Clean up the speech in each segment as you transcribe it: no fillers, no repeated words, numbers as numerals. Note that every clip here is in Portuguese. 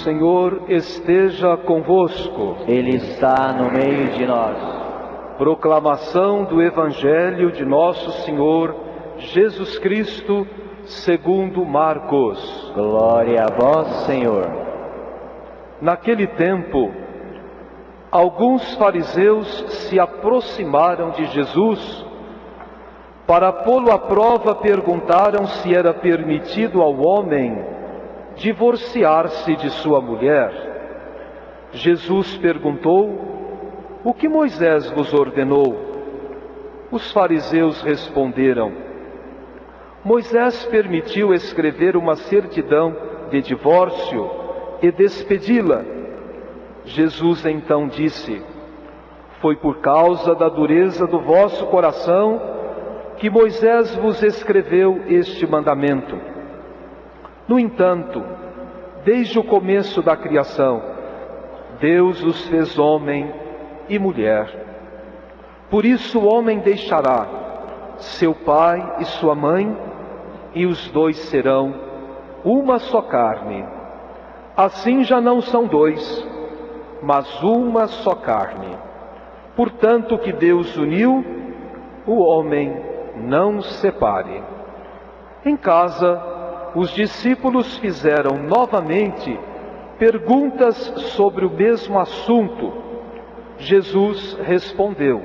Senhor esteja convosco. Ele está no meio de nós. Proclamação do Evangelho de Nosso Senhor Jesus Cristo, segundo Marcos. Glória a vós, Senhor. Naquele tempo, alguns fariseus se aproximaram de Jesus. Para pô-lo à prova, perguntaram se era permitido ao homem divorciar-se de sua mulher. Jesus perguntou: o que Moisés vos ordenou? Os fariseus responderam: Moisés permitiu escrever uma certidão de divórcio e despedi-la. Jesus então disse: foi por causa da dureza do vosso coração que Moisés vos escreveu este mandamento. No entanto, desde o começo da criação, Deus os fez homem e mulher. Por isso o homem deixará seu pai e sua mãe, e os dois serão uma só carne. Assim já não são dois, mas uma só carne. Portanto, o que Deus uniu, o homem não separe. Em casa, os discípulos fizeram novamente perguntas sobre o mesmo assunto. Jesus respondeu: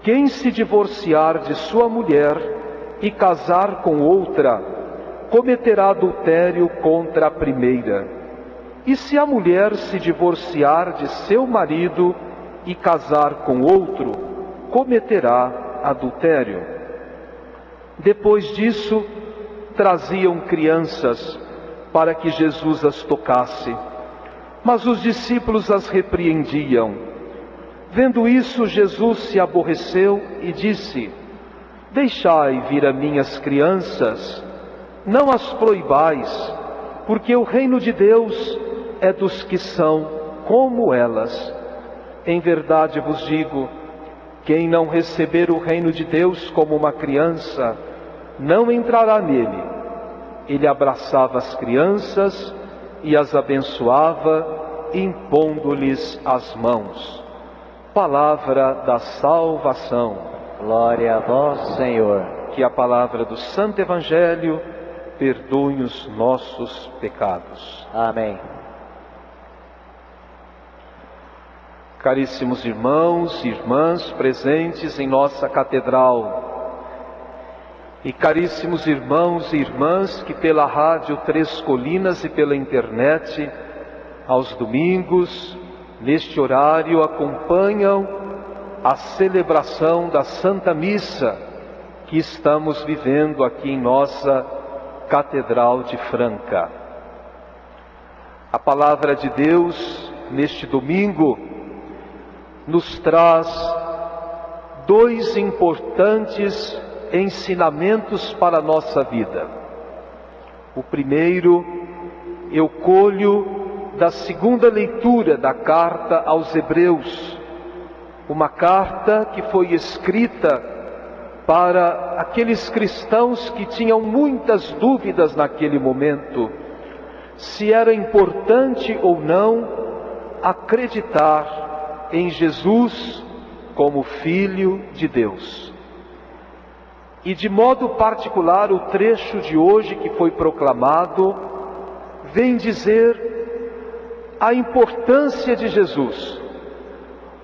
quem se divorciar de sua mulher e casar com outra, cometerá adultério contra a primeira. E se a mulher se divorciar de seu marido e casar com outro, cometerá adultério. Depois disso, traziam crianças para que Jesus as tocasse, mas os discípulos as repreendiam. Vendo isso, Jesus se aborreceu e disse: deixai vir a minhas crianças, não as proibais, porque o reino de Deus é dos que são como elas. Em verdade vos digo, quem não receber o reino de Deus como uma criança, não entrará nele. Ele abraçava as crianças e as abençoava, impondo-lhes as mãos. Palavra da salvação. Glória a vós, Senhor. Que a palavra do Santo Evangelho perdoe os nossos pecados. Amém. Caríssimos irmãos e irmãs presentes em nossa catedral, e caríssimos irmãos e irmãs que pela Rádio Três Colinas e pela internet, aos domingos, neste horário, acompanham a celebração da Santa Missa que estamos vivendo aqui em nossa Catedral de Franca. A palavra de Deus, neste domingo, nos traz dois importantes ensinamentos para a nossa vida. O primeiro eu colho da segunda leitura da carta aos Hebreus, uma carta que foi escrita para aqueles cristãos que tinham muitas dúvidas naquele momento, se era importante ou não acreditar em Jesus como Filho de Deus. E de modo particular, o trecho de hoje que foi proclamado vem dizer a importância de Jesus,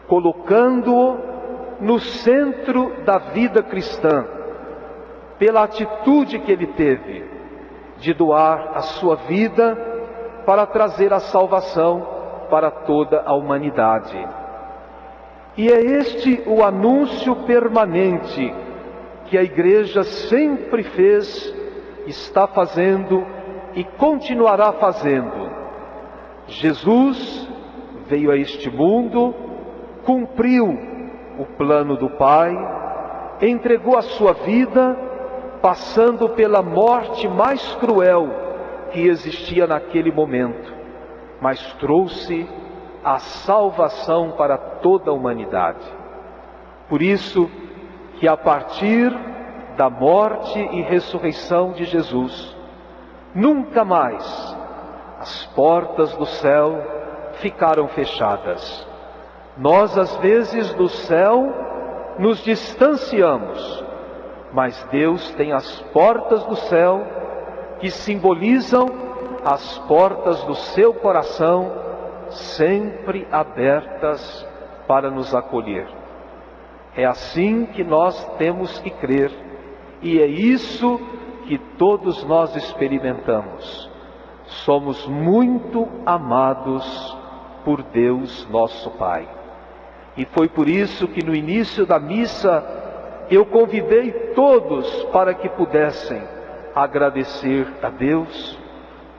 colocando-o no centro da vida cristã, pela atitude que ele teve de doar a sua vida para trazer a salvação para toda a humanidade. E é este o anúncio permanente que a Igreja sempre fez, está fazendo e continuará fazendo. Jesus veio a este mundo, cumpriu o plano do Pai, entregou a sua vida, passando pela morte mais cruel que existia naquele momento, mas trouxe a salvação para toda a humanidade. Por isso que a partir da morte e ressurreição de Jesus, nunca mais As portas do céu ficaram fechadas. Nós, às vezes, do céu nos distanciamos, mas Deus tem as portas do céu que simbolizam as portas do seu coração, sempre abertas para nos acolher. É assim que nós temos que crer, e é isso que todos nós experimentamos. Somos muito amados por Deus nosso Pai. E foi por isso que no início da missa eu convidei todos para que pudessem agradecer a Deus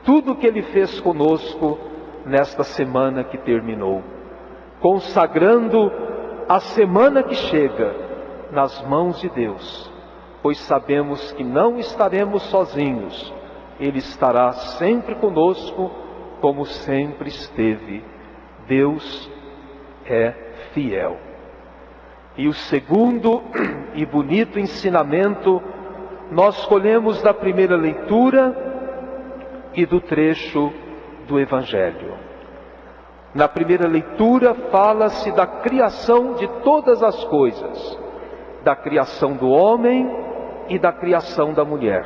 tudo que Ele fez conosco nesta semana que terminou, consagrando a semana que chega nas mãos de Deus, pois sabemos que não estaremos sozinhos. Ele estará sempre conosco, como sempre esteve. Deus é fiel. E o segundo e bonito ensinamento nós colhemos da primeira leitura e do trecho do Evangelho. Na primeira leitura fala-se da criação de todas as coisas, da criação do homem e da criação da mulher.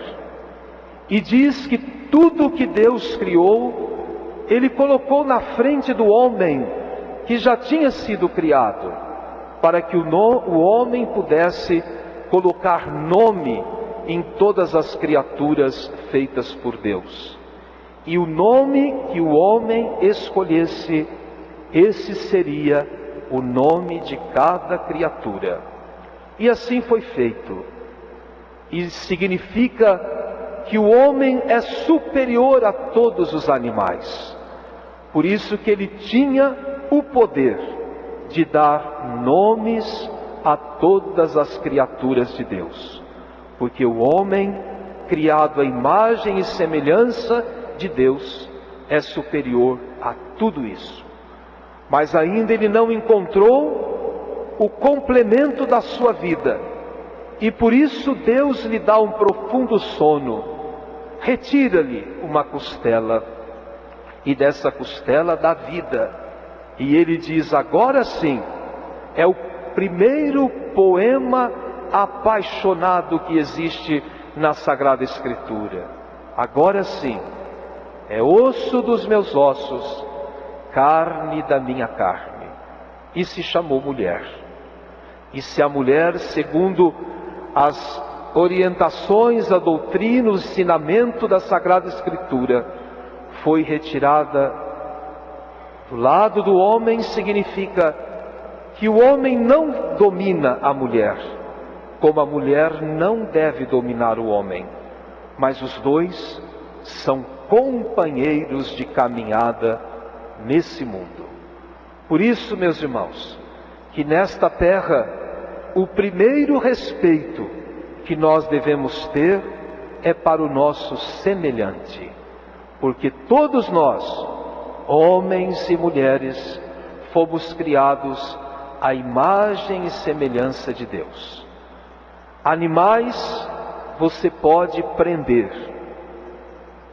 E diz que tudo que Deus criou, Ele colocou na frente do homem que já tinha sido criado, para que o homem pudesse colocar nome em todas as criaturas feitas por Deus. E o nome que o homem escolhesse, esse seria o nome de cada criatura. E assim foi feito. E significa que o homem é superior a todos os animais. Por isso que ele tinha o poder de dar nomes a todas as criaturas de Deus. Porque o homem, criado à imagem e semelhança de Deus, é superior a tudo isso. Mas ainda ele não encontrou o complemento da sua vida. E por isso Deus lhe dá um profundo sono. Retira-lhe uma costela, e dessa costela dá vida. E ele diz: agora sim, é o primeiro poema apaixonado que existe na Sagrada Escritura. Agora sim, é osso dos meus ossos, carne da minha carne. E se chamou mulher. E se a mulher, segundo as orientações, a doutrina, o ensinamento da Sagrada Escritura, foi retirada do lado do homem, significa que o homem não domina a mulher, como a mulher não deve dominar o homem, mas os dois são companheiros de caminhada nesse mundo. Por isso, meus irmãos, que nesta terra o primeiro respeito que nós devemos ter é para o nosso semelhante, porque todos nós, homens e mulheres, fomos criados à imagem e semelhança de Deus. Animais você pode prender,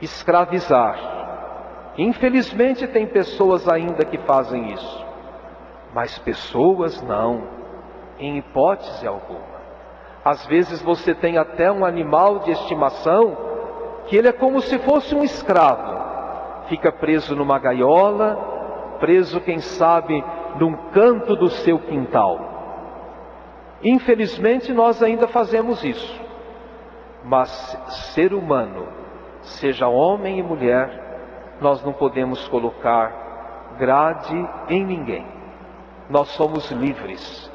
escravizar. Infelizmente tem pessoas ainda que fazem isso, mas pessoas não, em hipótese alguma. Às vezes você tem até um animal de estimação que ele é como se fosse um escravo. Fica preso numa gaiola, preso, quem sabe, num canto do seu quintal. Infelizmente nós ainda fazemos isso. Mas ser humano, seja homem e mulher, nós não podemos colocar grade em ninguém. Nós somos livres,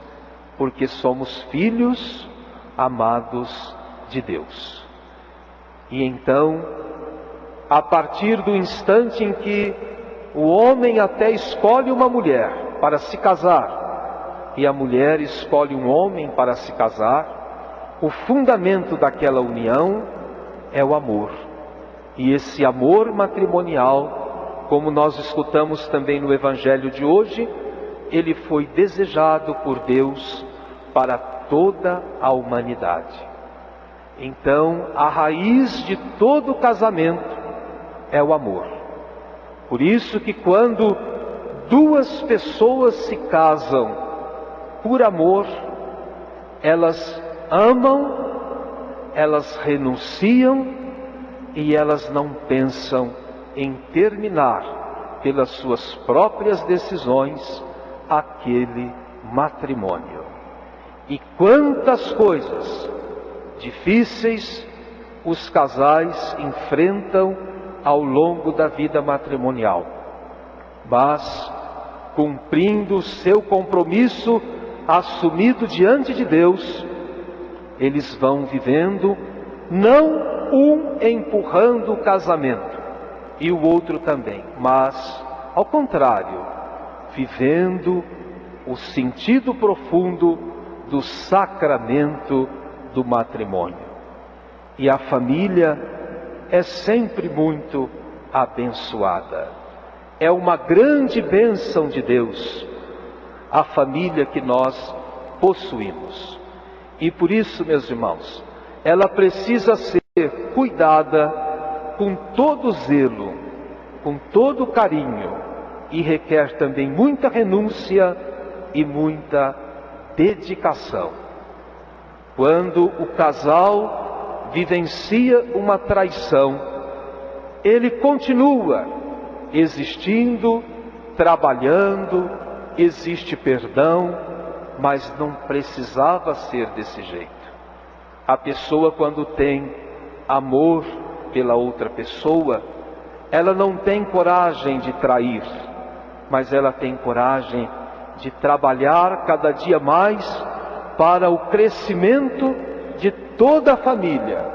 porque somos filhos amados de Deus. E então, a partir do instante em que o homem até escolhe uma mulher para se casar, e a mulher escolhe um homem para se casar, o fundamento daquela união é o amor. E esse amor matrimonial, como nós escutamos também no Evangelho de hoje, ele foi desejado por Deus para toda a humanidade. Então, a raiz de todo casamento é o amor. Por isso que quando duas pessoas se casam por amor, elas amam, elas renunciam e elas não pensam em terminar pelas suas próprias decisões aquele matrimônio. E quantas coisas difíceis os casais enfrentam ao longo da vida matrimonial, mas cumprindo o seu compromisso assumido diante de Deus, eles vão vivendo, não um empurrando o casamento e o outro também, mas ao contrário, vivendo o sentido profundo do sacramento do matrimônio. E a família é sempre muito abençoada. É uma grande bênção de Deus, a família que nós possuímos. E por isso, meus irmãos, ela precisa ser cuidada com todo zelo, com todo carinho, e requer também muita renúncia e muita dedicação. Quando o casal vivencia uma traição, ele continua existindo, trabalhando, existe perdão, mas não precisava ser desse jeito. A pessoa, quando tem amor pela outra pessoa, ela não tem coragem de trair, mas ela tem coragem de trabalhar cada dia mais para o crescimento de toda a família,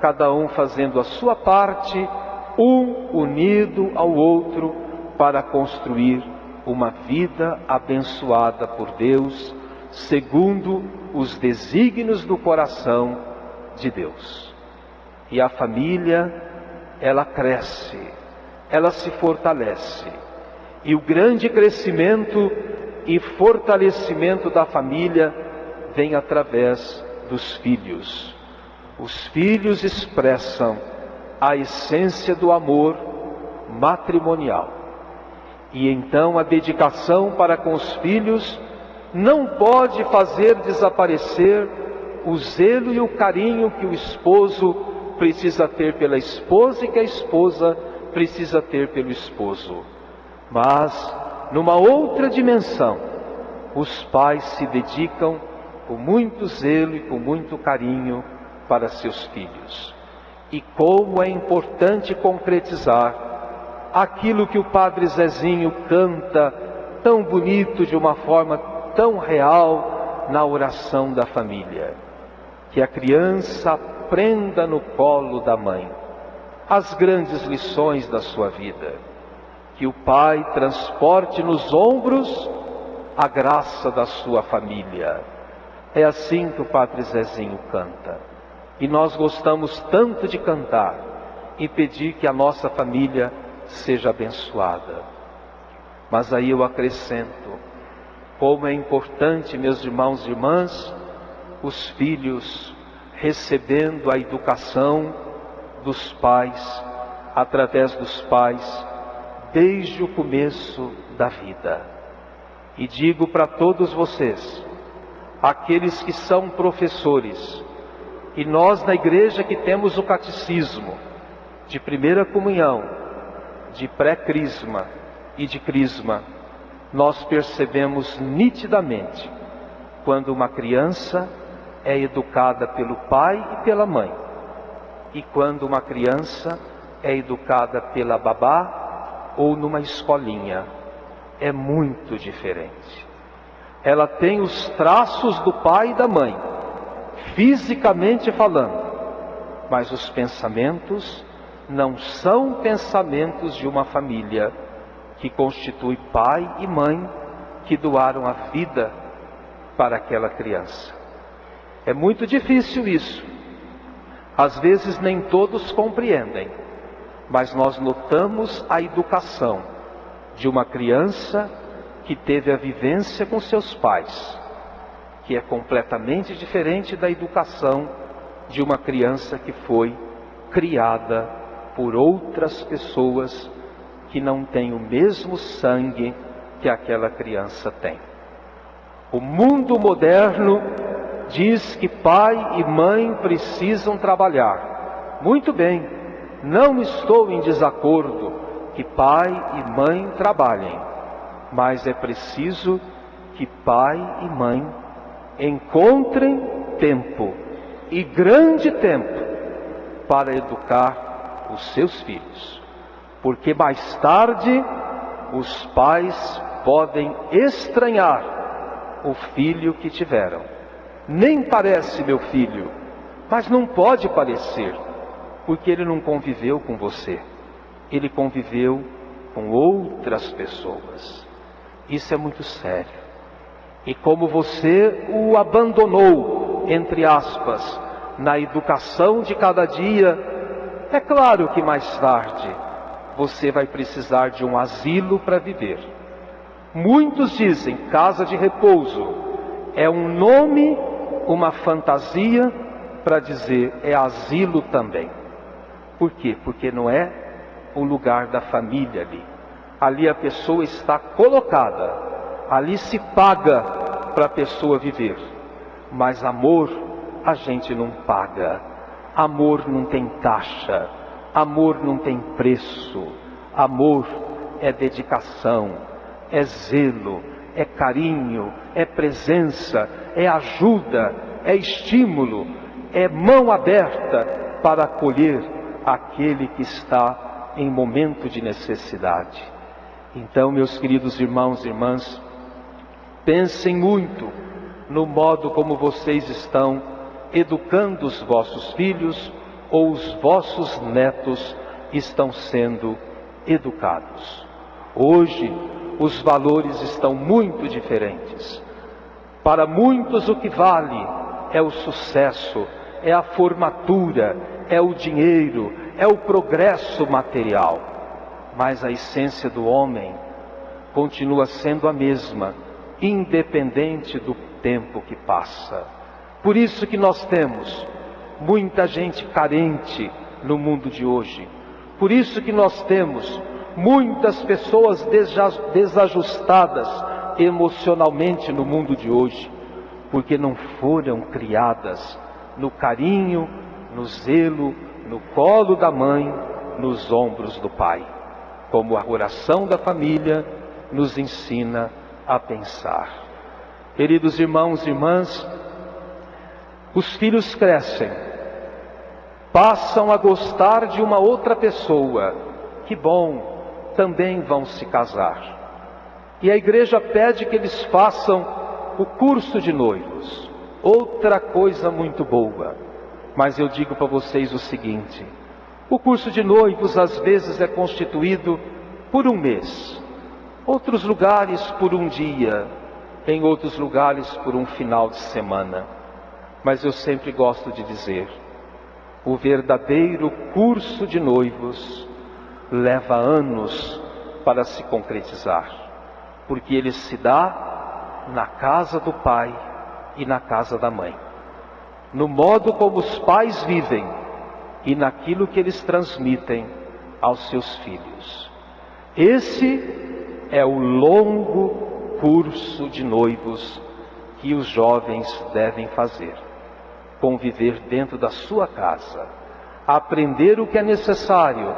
cada um fazendo a sua parte, um unido ao outro, para construir uma vida abençoada por Deus, segundo os desígnios do coração de Deus. E a família, ela cresce, ela se fortalece. E o grande crescimento e fortalecimento da família vem através dos filhos. Os filhos expressam a essência do amor matrimonial. E então a dedicação para com os filhos não pode fazer desaparecer o zelo e o carinho que o esposo precisa ter pela esposa e que a esposa precisa ter pelo esposo. Mas, numa outra dimensão, os pais se dedicam com muito zelo e com muito carinho para seus filhos. E como é importante concretizar aquilo que o Padre Zezinho canta tão bonito, de uma forma tão real, na oração da família. Que a criança aprenda no colo da mãe as grandes lições da sua vida. Que o pai transporte nos ombros a graça da sua família. É assim que o Padre Zezinho canta. E nós gostamos tanto de cantar e pedir que a nossa família seja abençoada. Mas aí eu acrescento, como é importante, meus irmãos e irmãs, os filhos recebendo a educação dos pais, através dos pais, desde o começo da vida. E digo para todos vocês, aqueles que são professores, e nós na igreja que temos o catecismo, de primeira comunhão, de pré-crisma e de crisma, nós percebemos nitidamente quando uma criança é educada pelo pai e pela mãe, e quando uma criança é educada pela babá ou numa escolinha. É muito diferente. Ela tem os traços do pai e da mãe, fisicamente falando, mas os pensamentos não são pensamentos de uma família que constitui pai e mãe que doaram a vida para aquela criança. É muito difícil isso. Às vezes nem todos compreendem, mas nós notamos a educação de uma criança que teve a vivência com seus pais, que é completamente diferente da educação de uma criança que foi criada por outras pessoas que não tem o mesmo sangue que aquela criança tem. O mundo moderno diz que pai e mãe precisam trabalhar. Muito bem, não estou em desacordo que pai e mãe trabalhem, mas é preciso que pai e mãe encontrem tempo, e grande tempo, para educar os seus filhos, porque mais tarde os pais podem estranhar o filho que tiveram. Nem parece meu filho, mas não pode parecer, porque ele não conviveu com você, ele conviveu com outras pessoas. Isso é muito sério. E como você o abandonou, entre aspas, na educação de cada dia, é claro que mais tarde você vai precisar de um asilo para viver. Muitos dizem casa de repouso, é um nome, uma fantasia para dizer é asilo também. Por quê? Porque não é o lugar da família ali. Ali a pessoa está colocada, ali se paga para a pessoa viver. Mas amor a gente não paga, amor não tem taxa, amor não tem preço. Amor é dedicação, é zelo, é carinho, é presença, é ajuda, é estímulo, é mão aberta para acolher aquele que está em momento de necessidade. Então, meus queridos irmãos e irmãs, pensem muito no modo como vocês estão educando os vossos filhos ou os vossos netos estão sendo educados. Hoje, os valores estão muito diferentes. Para muitos o que vale é o sucesso, é a formatura, é o dinheiro, é o progresso material. Mas a essência do homem continua sendo a mesma, independente do tempo que passa. Por isso que nós temos muita gente carente no mundo de hoje. Por isso que nós temos muitas pessoas desajustadas emocionalmente no mundo de hoje, porque não foram criadas no carinho, no zelo, no colo da mãe, nos ombros do pai, como a oração da família nos ensina a pensar. Queridos irmãos e irmãs, os filhos crescem, passam a gostar de uma outra pessoa, que bom, também vão se casar. E a igreja pede que eles façam o curso de noivos, outra coisa muito boa. Mas eu digo para vocês o seguinte: o curso de noivos às vezes é constituído por um mês, outros lugares por um dia, em outros lugares por um final de semana. Mas eu sempre gosto de dizer, o verdadeiro curso de noivos leva anos para se concretizar, porque ele se dá na casa do pai e na casa da mãe, no modo como os pais vivem e naquilo que eles transmitem aos seus filhos. Esse é o longo curso de noivos que os jovens devem fazer. Conviver dentro da sua casa, aprender o que é necessário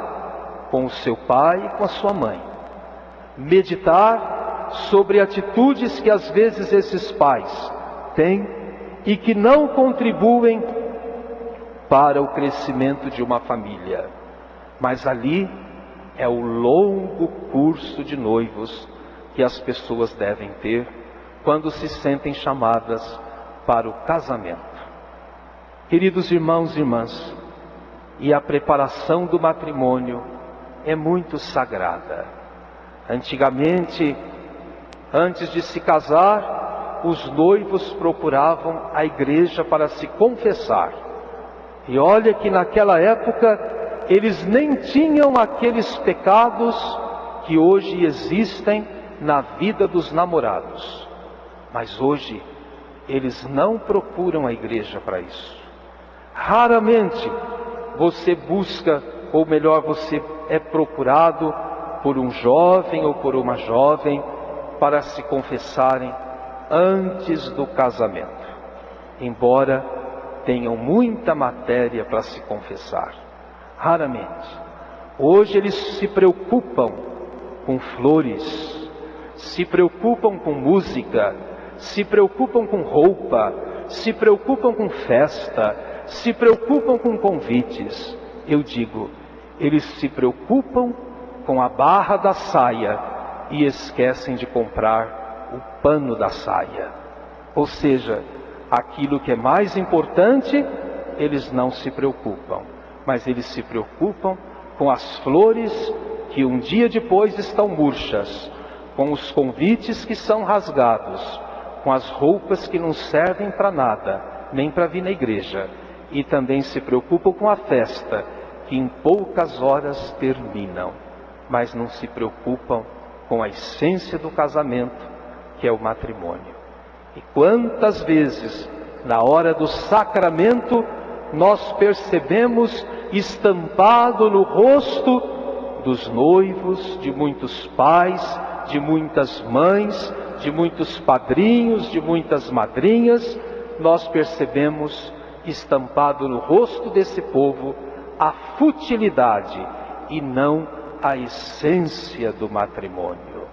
com o seu pai e com a sua mãe, meditar sobre atitudes que às vezes esses pais têm e que não contribuem para o crescimento de uma família. Mas ali é o longo curso de noivos que as pessoas devem ter quando se sentem chamadas para o casamento. Queridos irmãos e irmãs, e a preparação do matrimônio é muito sagrada. Antigamente, antes de se casar, os noivos procuravam a igreja para se confessar. E olha que naquela época eles nem tinham aqueles pecados que hoje existem na vida dos namorados. Mas hoje eles não procuram a igreja para isso. Raramente você busca, ou melhor, você é procurado por um jovem ou por uma jovem para se confessarem antes do casamento, embora tenham muita matéria para se confessar. Raramente. Hoje eles se preocupam com flores, se preocupam com música, se preocupam com roupa, se preocupam com festa, se preocupam com convites. Eu digo, eles se preocupam com a barra da saia e esquecem de comprar o pano da saia. Ou seja, aquilo que é mais importante, eles não se preocupam, mas eles se preocupam com as flores que um dia depois estão murchas, com os convites que são rasgados, com as roupas que não servem para nada, nem para vir na igreja, e também se preocupam com a festa, que em poucas horas terminam, mas não se preocupam com a essência do casamento, que é o matrimônio. E quantas vezes, na hora do sacramento, nós percebemos estampado no rosto dos noivos, de muitos pais, de muitas mães, de muitos padrinhos, de muitas madrinhas, nós percebemos estampado no rosto desse povo a futilidade e não a essência do matrimônio.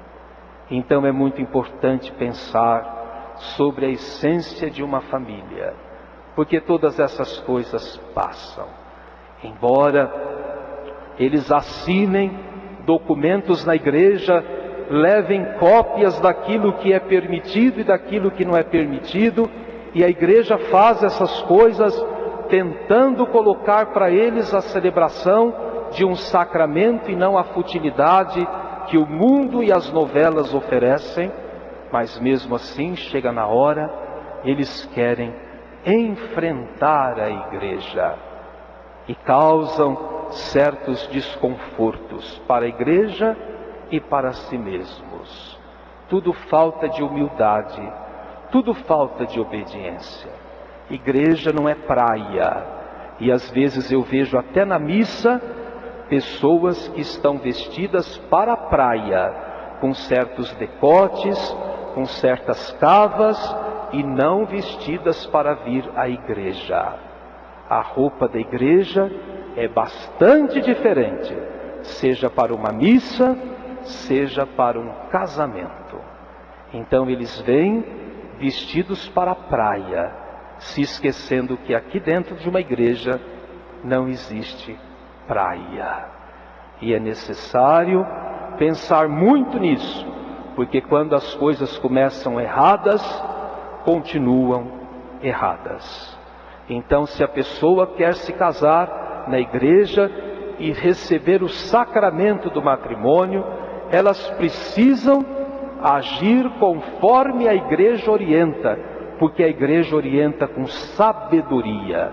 Então é muito importante pensar sobre a essência de uma família, porque todas essas coisas passam. Embora eles assinem documentos na igreja, levem cópias daquilo que é permitido e daquilo que não é permitido, e a igreja faz essas coisas tentando colocar para eles a celebração de um sacramento e não a futilidade que o mundo e as novelas oferecem, mas mesmo assim chega na hora, eles querem enfrentar a igreja e causam certos desconfortos para a igreja e para si mesmos. Tudo falta de humildade, tudo falta de obediência. Igreja não é praia, e às vezes eu vejo até na missa pessoas que estão vestidas para a praia, com certos decotes, com certas cavas, e não vestidas para vir à igreja. A roupa da igreja é bastante diferente, seja para uma missa, seja para um casamento. Então eles vêm vestidos para a praia, se esquecendo que aqui dentro de uma igreja não existe praia. E é necessário pensar muito nisso, porque quando as coisas começam erradas, continuam erradas. Então, se a pessoa quer se casar na igreja e receber o sacramento do matrimônio, elas precisam agir conforme a igreja orienta, porque a igreja orienta com sabedoria.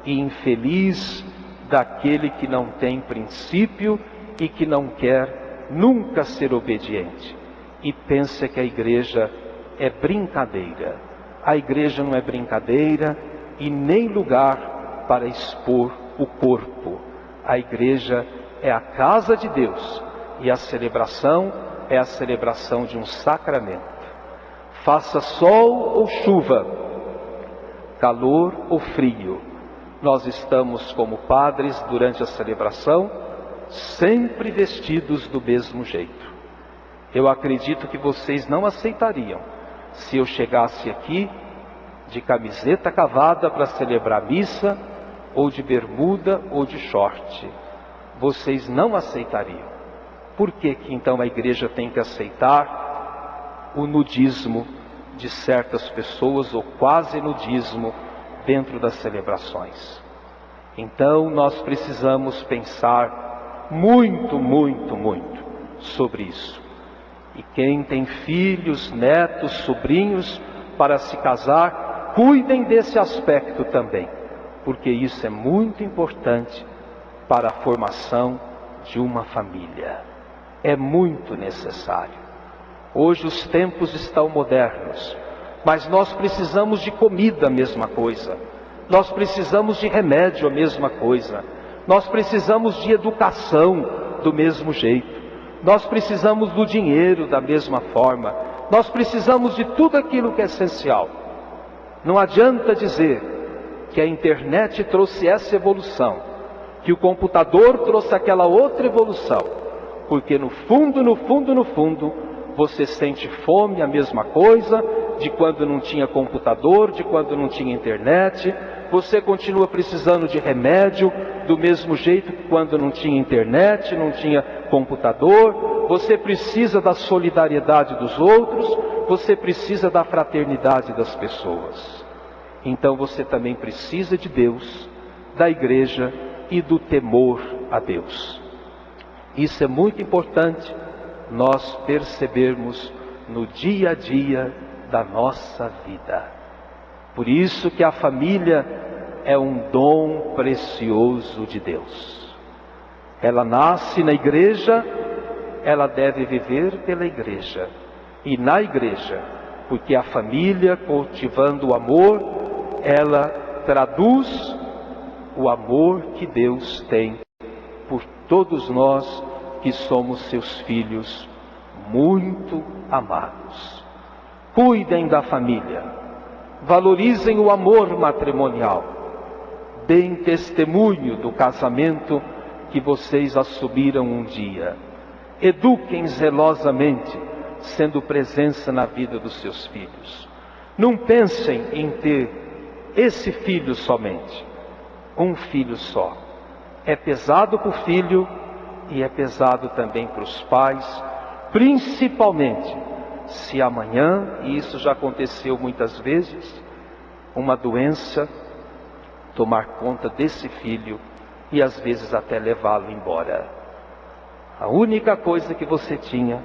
E infeliz daquele que não tem princípio e que não quer nunca ser obediente e pensa que a igreja é brincadeira. A igreja não é brincadeira e nem lugar para expor o corpo. A igreja é a casa de Deus e a celebração é a celebração de um sacramento. Faça sol ou chuva, calor ou frio, nós estamos como padres durante a celebração, sempre vestidos do mesmo jeito. Eu acredito que vocês não aceitariam se eu chegasse aqui de camiseta cavada para celebrar a missa, ou de bermuda ou de short. Vocês não aceitariam. Por que que então a igreja tem que aceitar o nudismo de certas pessoas, ou quase nudismo, dentro das celebrações? Então nós precisamos pensar muito, muito, muito sobre isso. E quem tem filhos, netos, sobrinhos para se casar, cuidem desse aspecto também, porque isso é muito importante para a formação de uma família. É muito necessário. Hoje os tempos estão modernos, mas nós precisamos de comida, a mesma coisa. Nós precisamos de remédio, a mesma coisa. Nós precisamos de educação, do mesmo jeito. Nós precisamos do dinheiro da mesma forma. Nós precisamos de tudo aquilo que é essencial. Não adianta dizer que a internet trouxe essa evolução, que o computador trouxe aquela outra evolução, porque no fundo, você sente fome, a mesma coisa, de quando não tinha computador, de quando não tinha internet. Você continua precisando de remédio, do mesmo jeito que quando não tinha internet, não tinha computador. Você precisa da solidariedade dos outros, você precisa da fraternidade das pessoas. Então você também precisa de Deus, da igreja e do temor a Deus. Isso é muito importante nós percebermos no dia a dia da nossa vida. Por isso que a família é um dom precioso de Deus. Ela nasce na igreja, ela deve viver pela igreja e na igreja, porque a família, cultivando o amor, ela traduz o amor que Deus tem por todos nós que somos seus filhos muito amados. Cuidem da família, valorizem o amor matrimonial, deem testemunho do casamento que vocês assumiram um dia. Eduquem zelosamente, sendo presença na vida dos seus filhos. Não pensem em ter esse filho somente, um filho só. É pesado para o filho e é pesado também para os pais, principalmente se amanhã, e isso já aconteceu muitas vezes, uma doença tomar conta desse filho e às vezes até levá-lo embora. A única coisa que você tinha,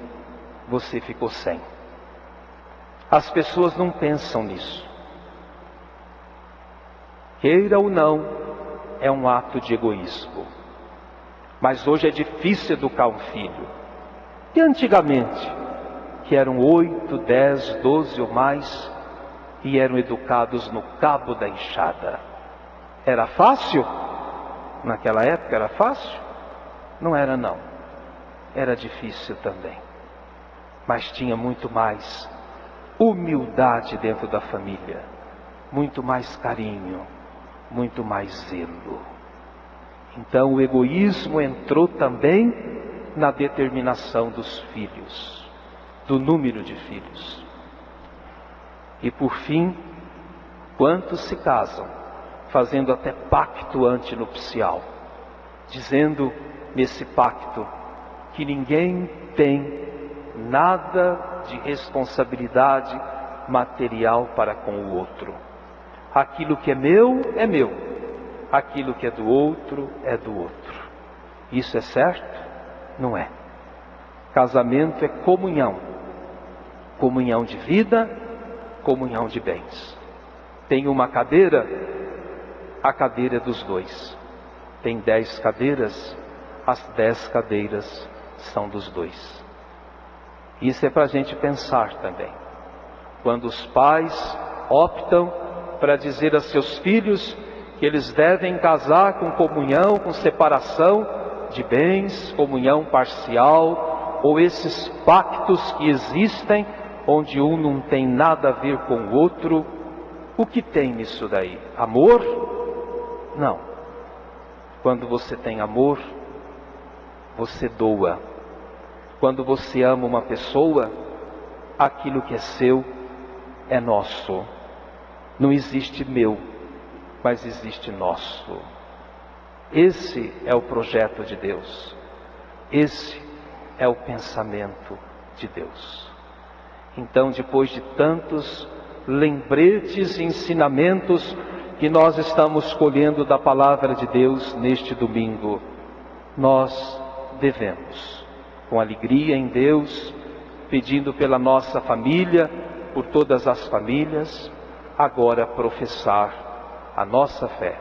você ficou sem. As pessoas não pensam nisso. Queira ou não, é um ato de egoísmo. Mas hoje é difícil educar um filho. E antigamente, que eram 8, 10, 12 ou mais, e eram educados no cabo da enxada. Era fácil? Naquela época era fácil? Não era não. Era difícil também. Mas tinha muito mais humildade dentro da família, muito mais carinho, muito mais zelo. Então o egoísmo entrou também na determinação dos filhos, do número de filhos. E por fim, quantos se casam, fazendo até pacto antinupcial, dizendo nesse pacto que ninguém tem nada de responsabilidade material para com o outro. Aquilo que é meu, aquilo que é do outro, é do outro. Isso é certo? Não é. Casamento é comunhão. Comunhão de vida, comunhão de bens. Tem uma cadeira, a cadeira é dos dois. Tem 10 cadeiras, as 10 cadeiras são dos dois. Isso é para a gente pensar também. Quando os pais optam para dizer a seus filhos que eles devem casar com comunhão, com separação de bens, comunhão parcial, ou esses pactos que existem, onde um não tem nada a ver com o outro, o que tem nisso daí? Amor? Não. Quando você tem amor, você doa. Quando você ama uma pessoa, aquilo que é seu é nosso. Não existe meu, mas existe nosso. Esse é o projeto de Deus. Esse é o pensamento de Deus. Então, depois de tantos lembretes e ensinamentos que nós estamos colhendo da palavra de Deus neste domingo, nós devemos, com alegria em Deus, pedindo pela nossa família, por todas as famílias, agora professar a nossa fé.